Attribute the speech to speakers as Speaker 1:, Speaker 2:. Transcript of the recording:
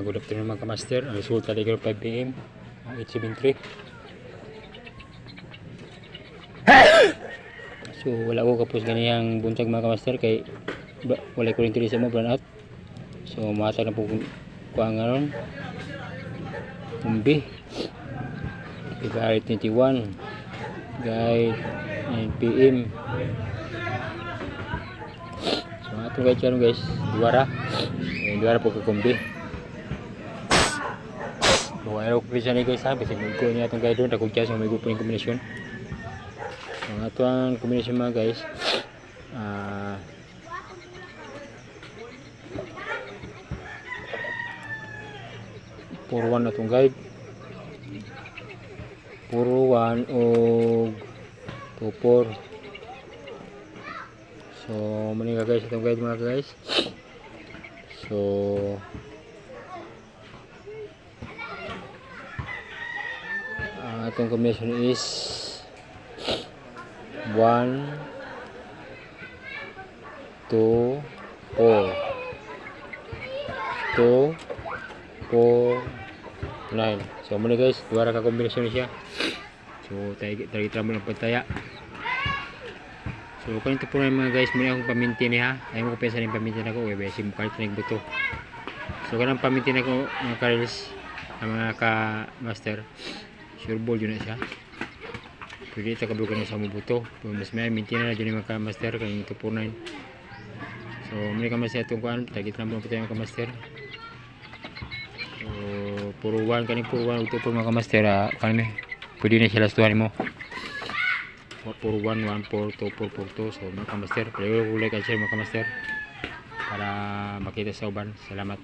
Speaker 1: Good afternoon mga kamaster. Ang resulta ay 5 PM 873. So wala ko kapos ganiyang buntag mga kamaster kay wala ko rin tuloy sa mo burn out. So matag na po kuha nga ron umbi February 21 guide 9 PM. So atong guide karon guys duwara po kakumbi. So ayaw ko siya ni guys ha, kasi may ko niya itong guide doon, takog siya may gupo yung kombinasyon. So ito ang kombinasyon mga guys. 4-1 na itong guide, 4-1 o 2-4. So muli nga guys itong guide mga guys. So itong combination is 1 2 4 2 4 9. So muna guys, duwara ka kombinasyon siya. So tayo mo ng pagtaya. So kanito po na mga guys, muna akong paminti niya. Ayaw ko pesa rin paminti na ko, kasi mukha ito nagbuto. So kanang paminti na ko mga karils, mga ka-master, sure ball yun na siya. Pwede ito kablugan na sa mabuto. So mas may minti na dyan yung mga ka-master, kanyang ito po 9. So muna ka-master itong kuhan, tagit lang po tayo mga ka-master. So puro 1, kaning puro 1, ito po mga ka-master, kanami, pwede na siya lastuhan mo. Puro 1, 1, 4, 2, 4, 4, 2. So mga ka-master, pwede ko like and share mga ka-master para makita sa uban. Salamat.